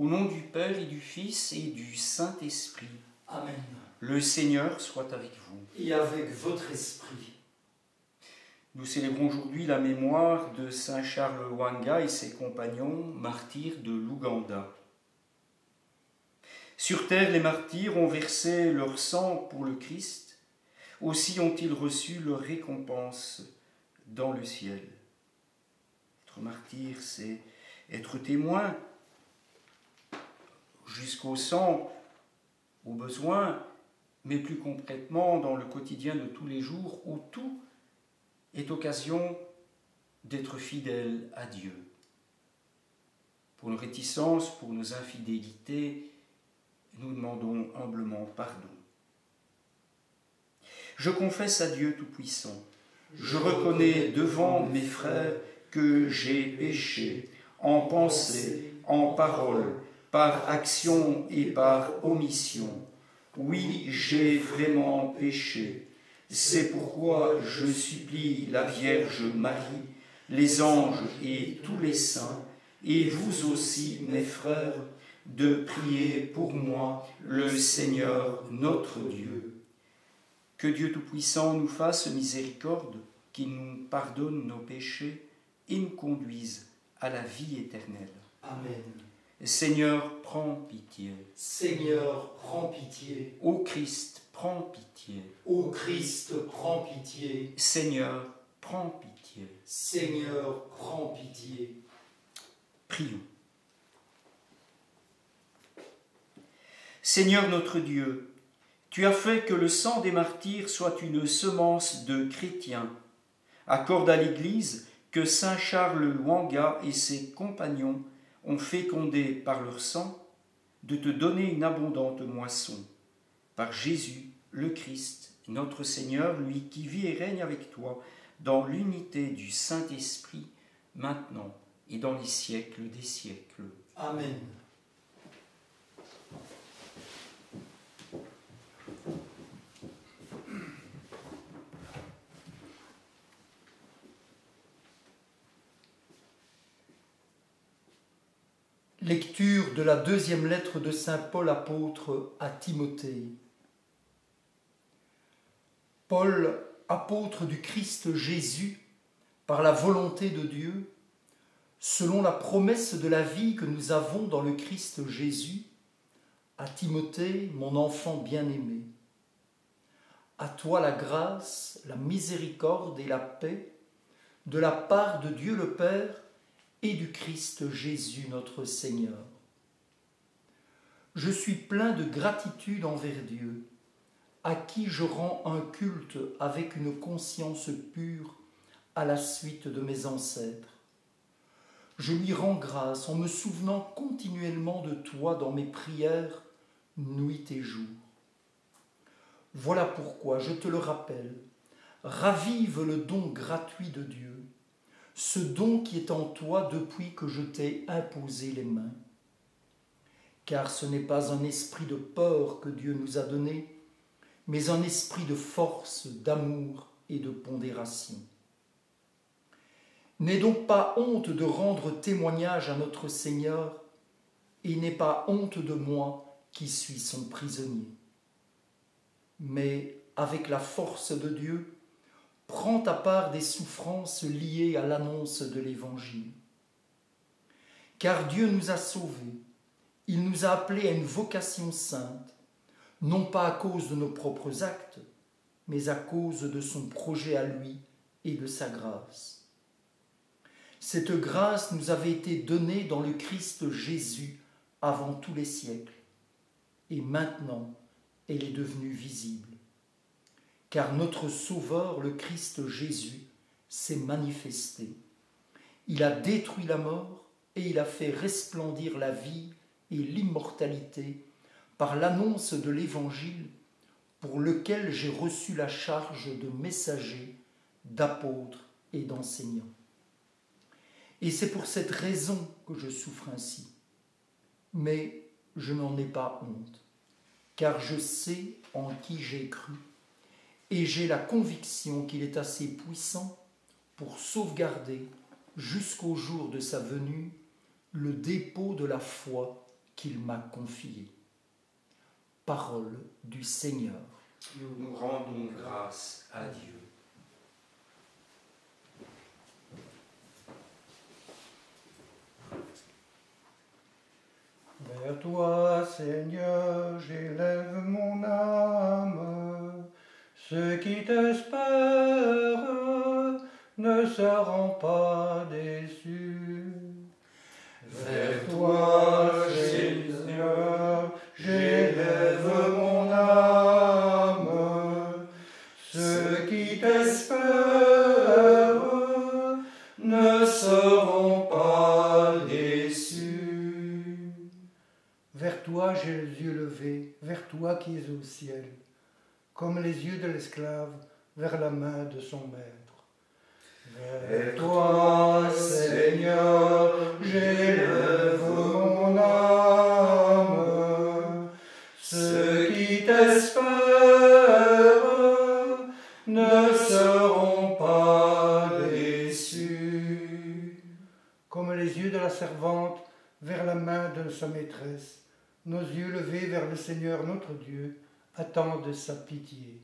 Au nom du Père et du Fils et du Saint-Esprit. Amen. Le Seigneur soit avec vous. Et avec votre esprit. Nous célébrons aujourd'hui la mémoire de Saint Charles Lwanga et ses compagnons, martyrs de l'Ouganda. Sur terre, les martyrs ont versé leur sang pour le Christ, aussi ont-ils reçu leur récompense dans le ciel. Être martyr, c'est être témoin jusqu'au sang, au besoin, mais plus concrètement dans le quotidien de tous les jours où tout est occasion d'être fidèle à Dieu. Pour nos réticences, pour nos infidélités, nous demandons humblement pardon. Je confesse à Dieu Tout-Puissant, je reconnais devant mes frères que j'ai péché en pensée, en parole, par action et par omission. Oui, j'ai vraiment péché. C'est pourquoi je supplie la Vierge Marie, les anges et tous les saints, et vous aussi, mes frères, de prier pour moi, le Seigneur notre Dieu. Que Dieu Tout-Puissant nous fasse miséricorde, qu'il nous pardonne nos péchés et nous conduise à la vie éternelle. Amen. Seigneur, prends pitié. Seigneur, prends pitié. Ô Christ, prends pitié. Ô Christ, prends pitié. Seigneur, prends pitié. Seigneur, prends pitié. Prions. Seigneur notre Dieu, tu as fait que le sang des martyrs soit une semence de chrétiens. Accorde à l'Église que saint Charles Lwanga et ses compagnons ont fécondé par leur sang, de te donner une abondante moisson. Par Jésus, le Christ, notre Seigneur, lui qui vit et règne avec toi, dans l'unité du Saint-Esprit, maintenant et dans les siècles des siècles. Amen. Lecture de la deuxième lettre de saint Paul apôtre à Timothée. Paul, apôtre du Christ Jésus, par la volonté de Dieu, selon la promesse de la vie que nous avons dans le Christ Jésus, à Timothée, mon enfant bien-aimé. À toi la grâce, la miséricorde et la paix de la part de Dieu le Père et du Christ Jésus notre Seigneur. Je suis plein de gratitude envers Dieu, à qui je rends un culte avec une conscience pure à la suite de mes ancêtres. Je lui rends grâce en me souvenant continuellement de toi dans mes prières, nuit et jour. Voilà pourquoi, je te le rappelle, ravive le don gratuit de Dieu, ce don qui est en toi depuis que je t'ai imposé les mains. Car ce n'est pas un esprit de peur que Dieu nous a donné, mais un esprit de force, d'amour et de pondération. N'aie donc pas honte de rendre témoignage à notre Seigneur, et n'aie pas honte de moi qui suis son prisonnier. Mais avec la force de Dieu, prends ta part des souffrances liées à l'annonce de l'Évangile. Car Dieu nous a sauvés, il nous a appelés à une vocation sainte, non pas à cause de nos propres actes, mais à cause de son projet à lui et de sa grâce. Cette grâce nous avait été donnée dans le Christ Jésus avant tous les siècles, et maintenant elle est devenue visible. Car notre Sauveur, le Christ Jésus, s'est manifesté. Il a détruit la mort et il a fait resplendir la vie et l'immortalité par l'annonce de l'Évangile pour lequel j'ai reçu la charge de messager, d'apôtre et d'enseignant. Et c'est pour cette raison que je souffre ainsi. Mais je n'en ai pas honte, car je sais en qui j'ai cru, et j'ai la conviction qu'il est assez puissant pour sauvegarder, jusqu'au jour de sa venue, le dépôt de la foi qu'il m'a confiée. Parole du Seigneur. Nous rendons grâce à Dieu. Vers toi, Seigneur, j'élève mon âme. Ceux qui t'espèrent ne seront pas déçus. Vers toi, Seigneur, j'élève mon âme. Ceux qui t'espèrent ne seront pas déçus. Vers toi j'ai les yeux levés, vers toi qui es au ciel, comme les yeux de l'esclave vers la main de son maître. Vers toi, Seigneur, j'élève mon âme. Ceux qui t'espèrent ne seront pas déçus. Comme les yeux de la servante vers la main de sa maîtresse, nos yeux levés vers le Seigneur notre Dieu attendent sa pitié.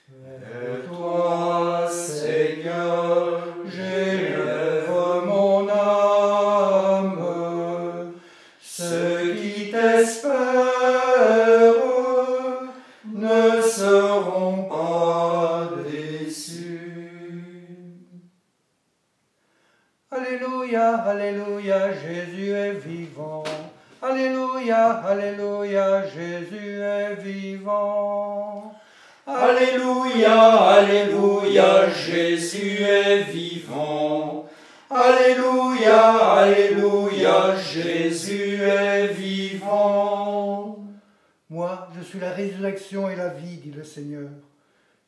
Vers toi, Seigneur, j'élève mon âme. Ceux qui t'espèrent ne seront pas déçus. Alléluia, Alléluia, Jésus est vivant. Alléluia, Alléluia, Jésus est vivant. Alléluia, Alléluia, Jésus est vivant. Alléluia, Alléluia, Jésus est vivant. Moi, je suis la résurrection et la vie, dit le Seigneur.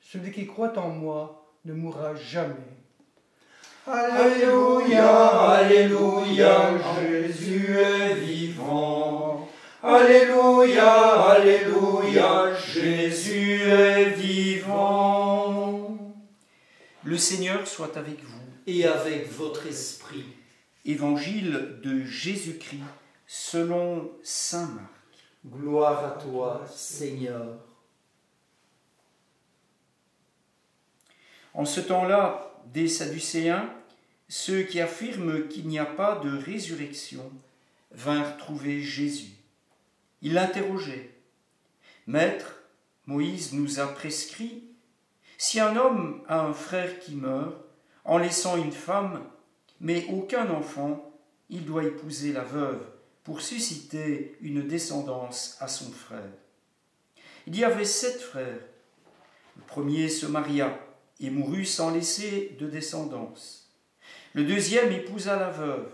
Celui qui croit en moi ne mourra jamais. Alléluia, Alléluia, Jésus est vivant. Alléluia, Alléluia, Jésus est vivant. Le Seigneur soit avec vous. Et avec votre esprit. Évangile de Jésus-Christ selon saint Marc. Gloire à toi, Seigneur. En ce temps-là, des Sadducéens, ceux qui affirment qu'il n'y a pas de résurrection, vinrent trouver Jésus. Ils l'interrogeaient. « Maître, Moïse nous a prescrit, si un homme a un frère qui meurt, en laissant une femme, mais aucun enfant, il doit épouser la veuve pour susciter une descendance à son frère. Il y avait 7 frères. Le premier se maria et mourut sans laisser de descendance. Le deuxième épousa la veuve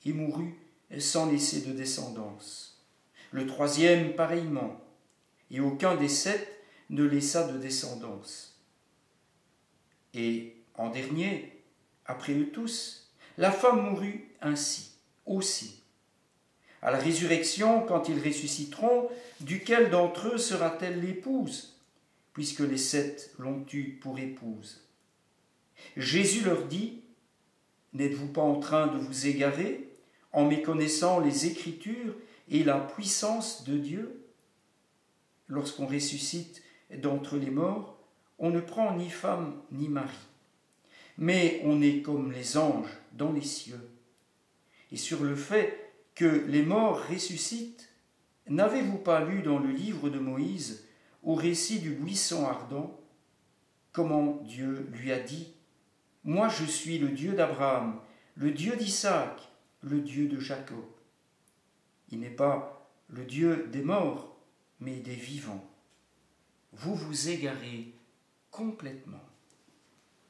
et mourut sans laisser de descendance. Le troisième pareillement, et aucun des 7 ne laissa de descendance. Et en dernier, après eux tous, la femme mourut ainsi, aussi. À la résurrection, quand ils ressusciteront, duquel d'entre eux sera-t-elle l'épouse, puisque les 7 l'ont eue pour épouse? Jésus leur dit, « N'êtes-vous pas en train de vous égarer en méconnaissant les Écritures et la puissance de Dieu? Lorsqu'on ressuscite d'entre les morts, on ne prend ni femme ni mari, mais on est comme les anges dans les cieux. Et sur le fait que les morts ressuscitent, n'avez-vous pas lu dans le livre de Moïse, au récit du buisson ardent, comment Dieu lui a dit, « Moi je suis le Dieu d'Abraham, le Dieu d'Isaac, le Dieu de Jacob. » Il n'est pas le Dieu des morts, mais des vivants. Vous vous égarez complètement.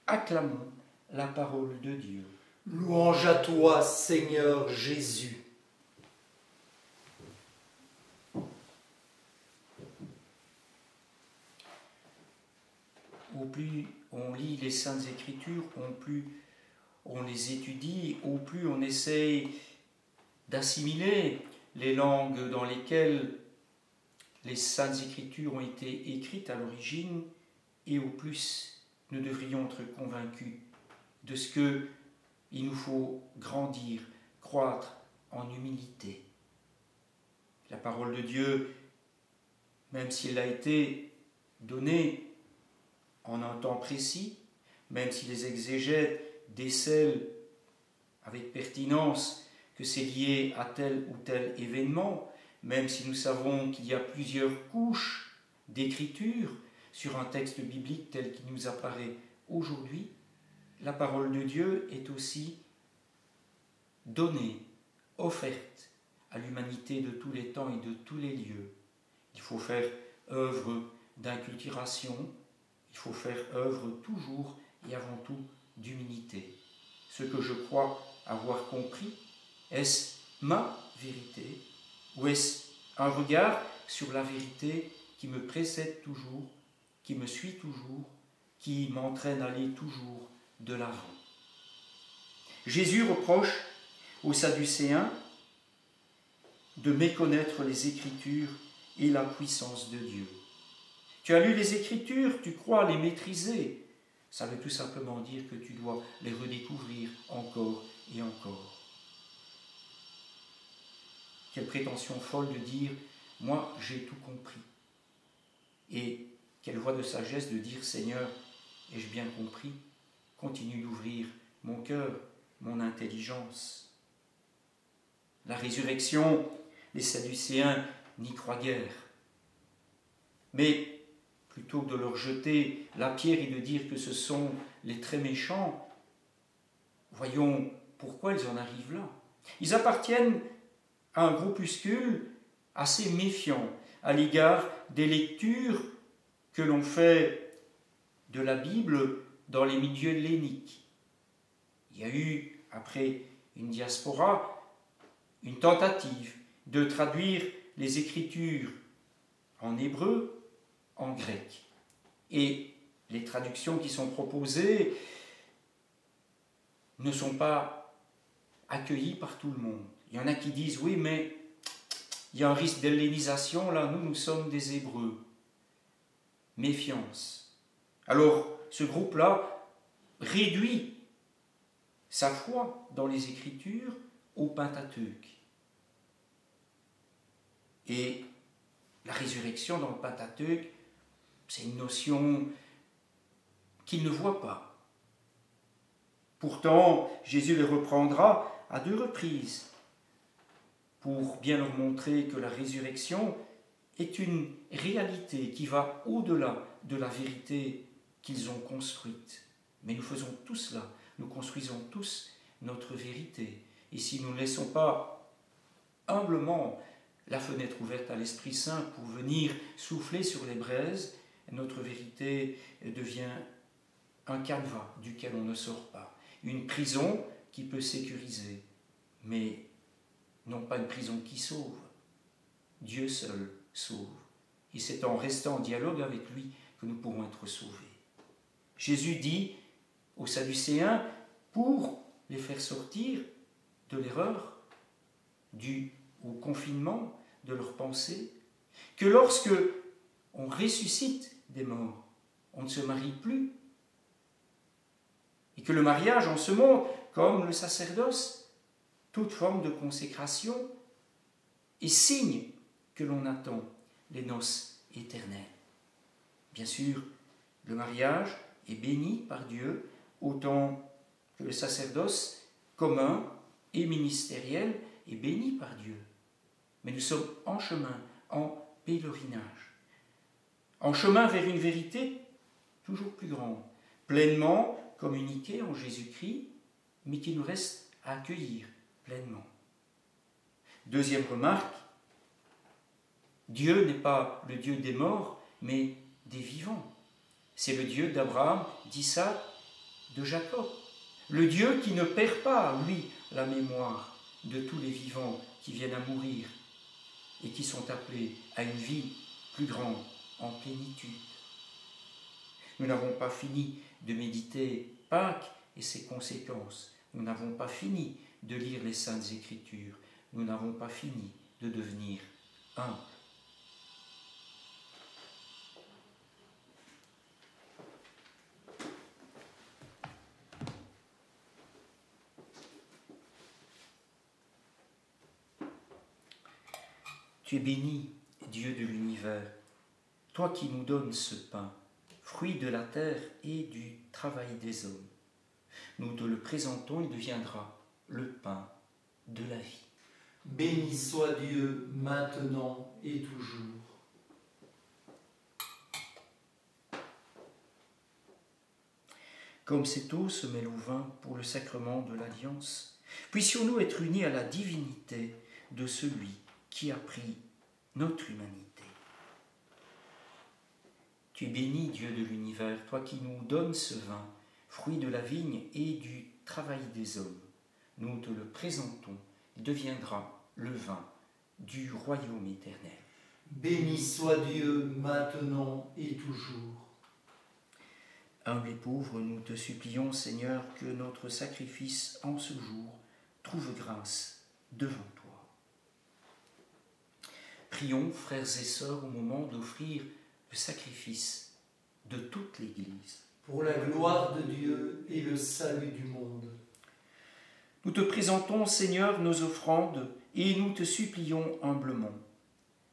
Acclamons la parole de Dieu. Louange à toi, Seigneur Jésus. Au plus on lit les Saintes Écritures, au plus on les étudie, au plus on essaye d'assimiler les langues dans lesquelles les Saintes Écritures ont été écrites à l'origine, et au plus nous devrions être convaincus de ce qu'il nous faut grandir, croître en humilité. La parole de Dieu, même s'il a été donné en un temps précis, même si les exégètes décèlent avec pertinence que c'est lié à tel ou tel événement, même si nous savons qu'il y a plusieurs couches d'écriture sur un texte biblique tel qu'il nous apparaît aujourd'hui, la parole de Dieu est aussi donnée, offerte à l'humanité de tous les temps et de tous les lieux. Il faut faire œuvre d'inculturation, il faut faire œuvre toujours et avant tout d'humilité. Ce que je crois avoir compris, est-ce ma vérité ou est-ce un regard sur la vérité qui me précède toujours, qui me suit toujours, qui m'entraîne à aller toujours de l'avant? Jésus reproche aux Sadducéens de méconnaître les Écritures et la puissance de Dieu. Tu as lu les Écritures, tu crois les maîtriser. Ça veut tout simplement dire que tu dois les redécouvrir encore et encore. Quelle prétention folle de dire « moi j'ai tout compris ». Et quelle voix de sagesse de dire « Seigneur, ai-je bien compris ? Continue d'ouvrir mon cœur, mon intelligence. » La résurrection, les Sadducéens n'y croient guère. Mais plutôt que de leur jeter la pierre et de dire que ce sont les très méchants, voyons pourquoi ils en arrivent là. Ils appartiennent à un groupuscule assez méfiant à l'égard des lectures que l'on fait de la Bible dans les milieux helléniques. Il y a eu, après une diaspora, une tentative de traduire les Écritures en hébreu, en grec. Et les traductions qui sont proposées ne sont pas accueillies par tout le monde. Il y en a qui disent, oui, mais il y a un risque d'hellénisation, là, nous sommes des Hébreux. Méfiance. Alors, ce groupe-là réduit sa foi dans les Écritures au Pentateuque. Et la résurrection dans le Pentateuque, c'est une notion qu'ils ne voient pas. Pourtant, Jésus les reprendra à 2 reprises pour bien leur montrer que la résurrection est une réalité qui va au-delà de la vérité qu'ils ont construite. Mais nous faisons tous cela, nous construisons tous notre vérité. Et si nous ne laissons pas humblement la fenêtre ouverte à l'Esprit Saint pour venir souffler sur les braises, notre vérité devient un canevas duquel on ne sort pas. Une prison qui peut sécuriser, mais non pas une prison qui sauve. Dieu seul sauve. Et c'est en restant en dialogue avec lui que nous pourrons être sauvés. Jésus dit aux Sadducéens, pour les faire sortir de l'erreur due au confinement de leurs pensées, que lorsque on ressuscite des morts, on ne se marie plus. Et que le mariage en ce monde, comme le sacerdoce, toute forme de consécration, est signe que l'on attend les noces éternelles. Bien sûr, le mariage est béni par Dieu, autant que le sacerdoce commun et ministériel est béni par Dieu. Mais nous sommes en chemin, en pèlerinage, en chemin vers une vérité toujours plus grande, pleinement communiquée en Jésus-Christ, mais qui nous reste à accueillir pleinement. Deuxième remarque, Dieu n'est pas le Dieu des morts, mais des vivants. C'est le Dieu d'Abraham, d'Isaac, de Jacob. Le Dieu qui ne perd pas, lui, la mémoire de tous les vivants qui viennent à mourir et qui sont appelés à une vie plus grande, en plénitude. Nous n'avons pas fini de méditer Pâques et ses conséquences. Nous n'avons pas fini de lire les Saintes Écritures. Nous n'avons pas fini de devenir humbles. Tu es béni, Dieu de l'univers, toi qui nous donnes ce pain, fruit de la terre et du travail des hommes. Nous te le présentons, il deviendra le pain de la vie. Béni soit Dieu maintenant et toujours. Comme cette eau se mêle au vin pour le sacrement de l'Alliance, puissions-nous être unis à la divinité de celui qui a pris notre humanité. Tu es béni, Dieu de l'univers, toi qui nous donnes ce vin, fruit de la vigne et du travail des hommes. Nous te le présentons, il deviendra le vin du royaume éternel. Béni soit Dieu maintenant et toujours. Humbles et pauvres, nous te supplions, Seigneur, que notre sacrifice en ce jour trouve grâce devant toi. Prions, frères et sœurs, au moment d'offrir le sacrifice de toute l'Église. Pour la gloire de Dieu et le salut du monde. Nous te présentons, Seigneur, nos offrandes et nous te supplions humblement.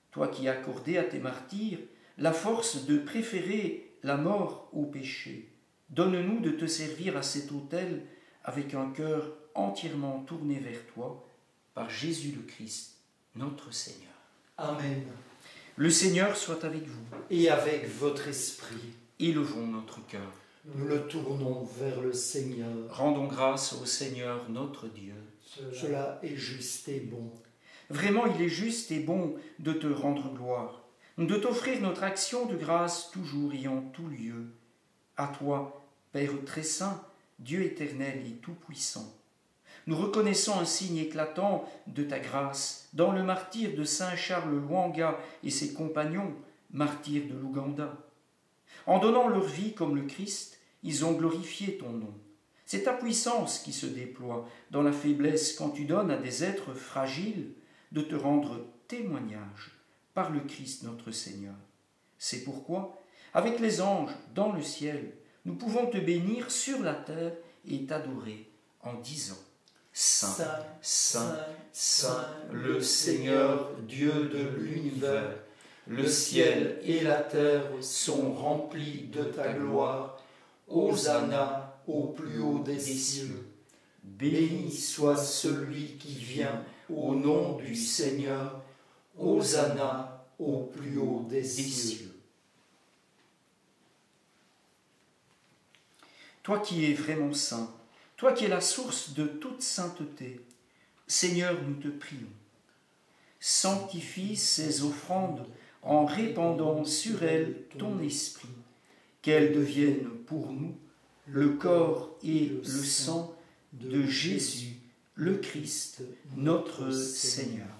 Toi qui as accordé à tes martyrs la force de préférer la mort au péché, donne-nous de te servir à cet autel avec un cœur entièrement tourné vers toi, par Jésus le Christ, notre Seigneur. Amen. Le Seigneur soit avec vous. Et avec votre esprit. Élevons notre cœur. Nous le tournons vers le Seigneur. Rendons grâce au Seigneur notre Dieu. Cela est juste et bon. Vraiment, il est juste et bon de te rendre gloire, de t'offrir notre action de grâce toujours et en tout lieu. À toi, Père très saint, Dieu éternel et tout-puissant. Nous reconnaissons un signe éclatant de ta grâce dans le martyre de saint Charles Lwanga et ses compagnons, martyrs de l'Ouganda. En donnant leur vie comme le Christ, ils ont glorifié ton nom. C'est ta puissance qui se déploie dans la faiblesse quand tu donnes à des êtres fragiles de te rendre témoignage par le Christ notre Seigneur. C'est pourquoi, avec les anges dans le ciel, nous pouvons te bénir sur la terre et t'adorer en disant: Saint, Saint, Saint, le Seigneur, Dieu de l'univers, le ciel et la terre sont remplis de ta gloire. Hosanna au plus haut des cieux. Béni soit celui qui vient au nom du Seigneur. Hosanna au plus haut des cieux. Toi qui es vraiment saint, toi qui es la source de toute sainteté, Seigneur, nous te prions. Sanctifie ces offrandes en répandant sur elles ton esprit, qu'elles deviennent pour nous le corps et le sang de Jésus, le Christ, notre Seigneur.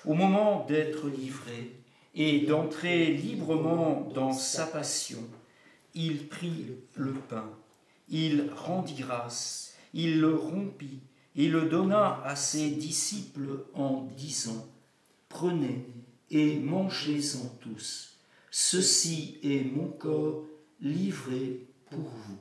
Au moment d'être livré et d'entrer librement dans sa passion, il prit le pain, il rendit grâce, il le rompit et le donna à ses disciples en disant: Prenez et mangez-en tous, ceci est mon corps livré pour vous.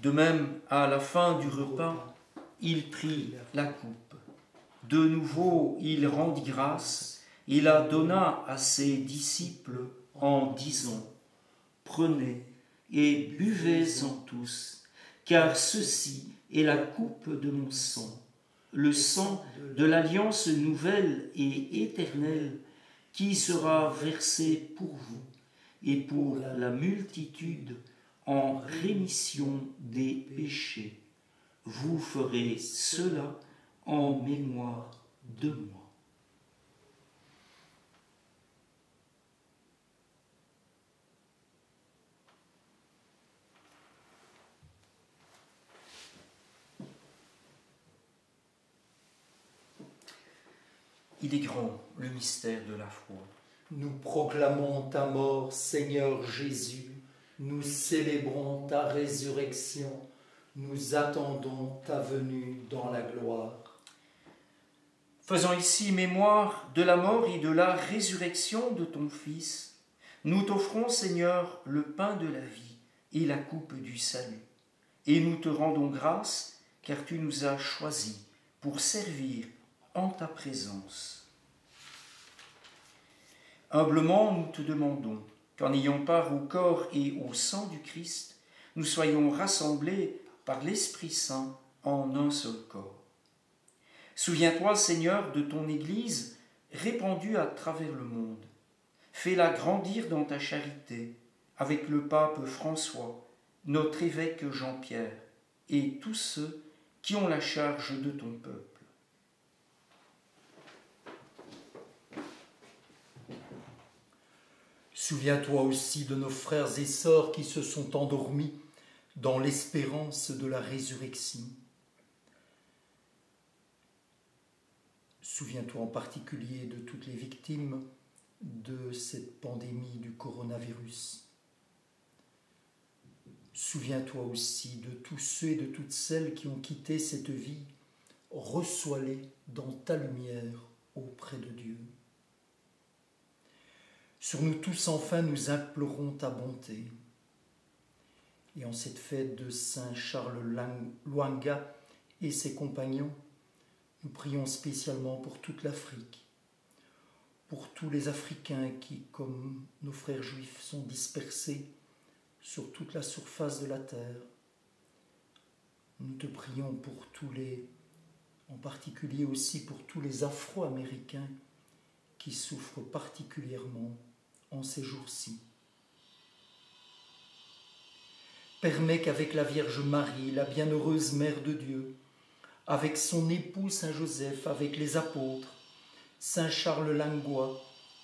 De même, à la fin du repas, il prit la coupe. De nouveau, il rendit grâce et la donna à ses disciples en disant: Prenez et buvez-en tous, car ceci est la coupe de mon sang, le sang de l'alliance nouvelle et éternelle qui sera versé pour vous et pour la multitude en rémission des péchés. Vous ferez cela en mémoire de moi. Il est grand, le mystère de la foi. Nous proclamons ta mort, Seigneur Jésus. Nous célébrons ta résurrection. Nous attendons ta venue dans la gloire. Faisant ici mémoire de la mort et de la résurrection de ton Fils, nous t'offrons, Seigneur, le pain de la vie et la coupe du salut. Et nous te rendons grâce, car tu nous as choisis pour servir en ta présence. Humblement, nous te demandons qu'en ayant part au corps et au sang du Christ, nous soyons rassemblés par l'Esprit Saint en un seul corps. Souviens-toi, Seigneur, de ton Église répandue à travers le monde. Fais-la grandir dans ta charité, avec le pape François, notre évêque Jean-Pierre, et tous ceux qui ont la charge de ton peuple. Souviens-toi aussi de nos frères et sœurs qui se sont endormis dans l'espérance de la résurrection. Souviens-toi en particulier de toutes les victimes de cette pandémie du coronavirus. Souviens-toi aussi de tous ceux et de toutes celles qui ont quitté cette vie. Reçois-les dans ta lumière auprès de Dieu. Sur nous tous, enfin, nous implorons ta bonté. Et en cette fête de Saint Charles Lwanga et ses compagnons, nous prions spécialement pour toute l'Afrique, pour tous les Africains qui, comme nos frères juifs, sont dispersés sur toute la surface de la terre. Nous te prions pour en particulier aussi pour tous les Afro-Américains qui souffrent particulièrement en ces jours-ci. Permets qu'avec la Vierge Marie, la bienheureuse Mère de Dieu, avec son époux Saint Joseph, avec les apôtres, Saint Charles Lwanga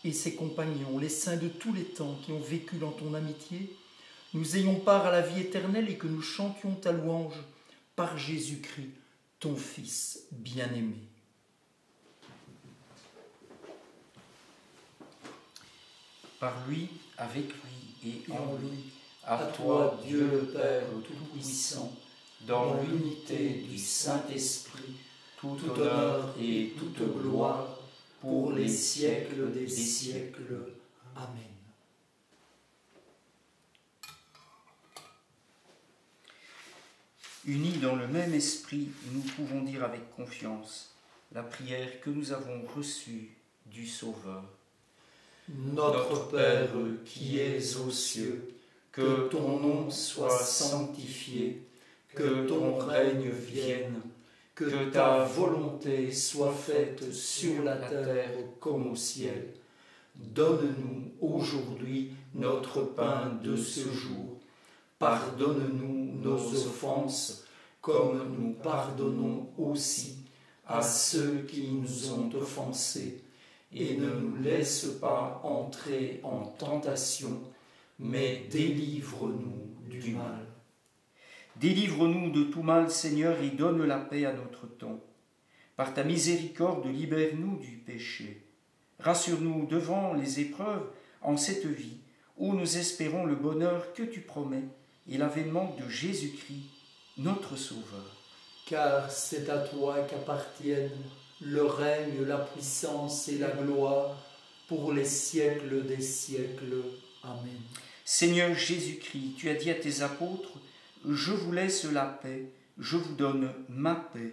et ses compagnons, les saints de tous les temps qui ont vécu dans ton amitié, nous ayons part à la vie éternelle et que nous chantions ta louange par Jésus-Christ, ton Fils bien-aimé. Par lui, avec lui et en lui, à toi, Dieu le Père Tout-Puissant, dans l'unité du Saint-Esprit, tout honneur et toute gloire, pour les siècles des siècles. Amen. Unis dans le même esprit, nous pouvons dire avec confiance la prière que nous avons reçue du Sauveur. Notre Père qui es aux cieux, que ton nom soit sanctifié, que ton règne vienne, que ta volonté soit faite sur la terre comme au ciel. Donne-nous aujourd'hui notre pain de ce jour. Pardonne-nous nos offenses, comme nous pardonnons aussi à ceux qui nous ont offensés. Et ne nous laisse pas entrer en tentation, mais délivre-nous du mal. Délivre-nous de tout mal, Seigneur, et donne la paix à notre temps. Par ta miséricorde, libère-nous du péché. Rassure-nous devant les épreuves en cette vie, où nous espérons le bonheur que tu promets et l'avènement de Jésus-Christ, notre Sauveur. Car c'est à toi qu'appartiennent le règne, la puissance et la gloire pour les siècles des siècles. Amen. Seigneur Jésus-Christ, tu as dit à tes apôtres, « Je vous laisse la paix, je vous donne ma paix.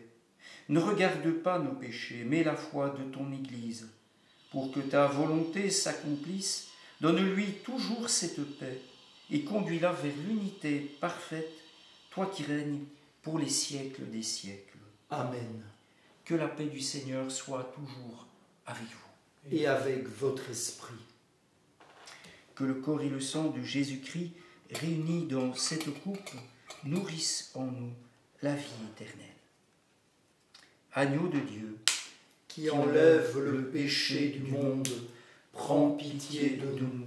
Ne regarde pas nos péchés, mais la foi de ton Église. Pour que ta volonté s'accomplisse, donne-lui toujours cette paix et conduis-la vers l'unité parfaite, toi qui règnes pour les siècles des siècles. Amen. Que la paix du Seigneur soit toujours avec vous. Et avec votre esprit. Que le corps et le sang de Jésus-Christ, réunis dans cette coupe, nourrissent en nous la vie éternelle. Agneau de Dieu, qui enlève le péché du monde, prends pitié de nous.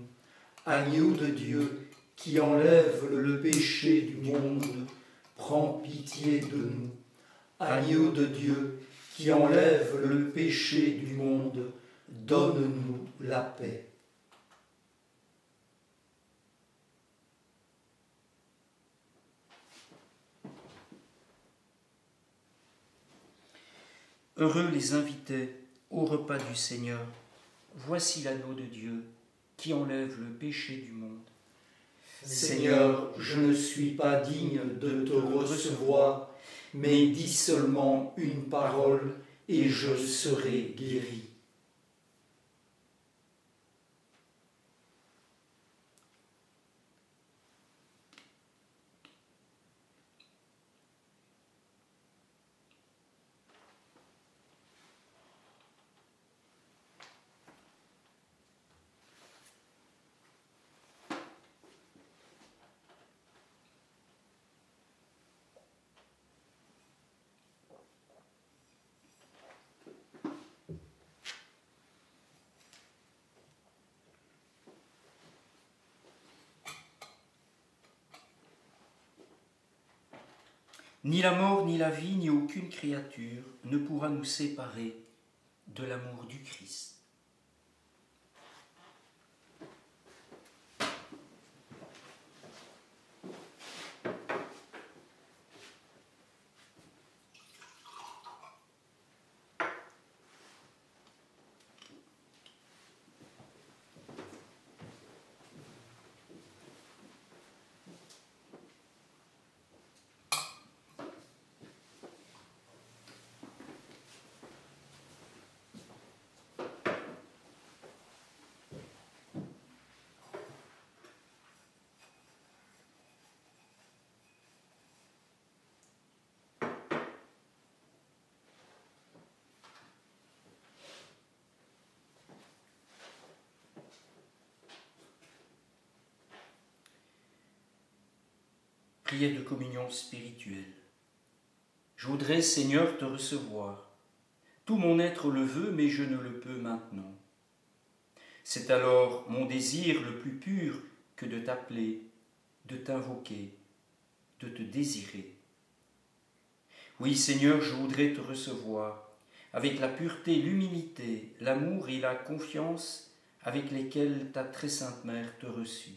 Agneau de Dieu, qui enlève le péché du monde, prends pitié de nous. Agneau de Dieu, qui enlève le péché du monde, donne-nous la paix. Heureux les invités Au repas du Seigneur, voici l'agneau de Dieu qui enlève le péché du monde. Seigneur, je ne suis pas digne de te recevoir, mais dis seulement une parole et je serai guéri. Ni la mort, ni la vie, ni aucune créature ne pourra nous séparer de l'amour du Christ. Prière de communion spirituelle. Je voudrais, Seigneur, te recevoir. Tout mon être le veut, mais je ne le peux maintenant. C'est alors mon désir le plus pur que de t'appeler, de t'invoquer, de te désirer. Oui, Seigneur, je voudrais te recevoir, avec la pureté, l'humilité, l'amour et la confiance avec lesquels ta très sainte Mère te reçut.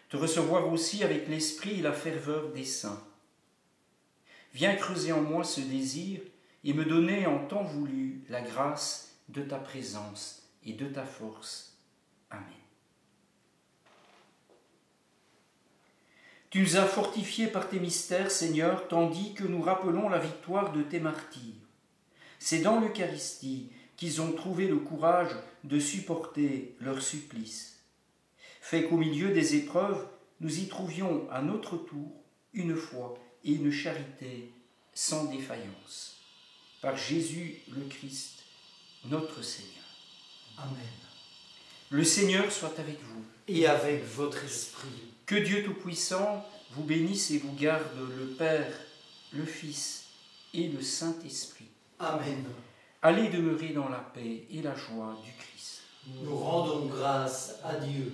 Te recevoir aussi avec l'esprit et la ferveur des saints. Viens creuser en moi ce désir et me donner en temps voulu la grâce de ta présence et de ta force. Amen. Tu nous as fortifiés par tes mystères, Seigneur, tandis que nous rappelons la victoire de tes martyrs. C'est dans l'Eucharistie qu'ils ont trouvé le courage de supporter leur supplice. Fais qu'au milieu des épreuves, nous y trouvions à notre tour une foi et une charité sans défaillance. Par Jésus le Christ, notre Seigneur. Amen. Le Seigneur soit avec vous. Et avec votre esprit. Que Dieu Tout-Puissant vous bénisse et vous garde, le Père, le Fils et le Saint-Esprit. Amen. Allez demeurer dans la paix et la joie du Christ. Nous rendons grâce à Dieu.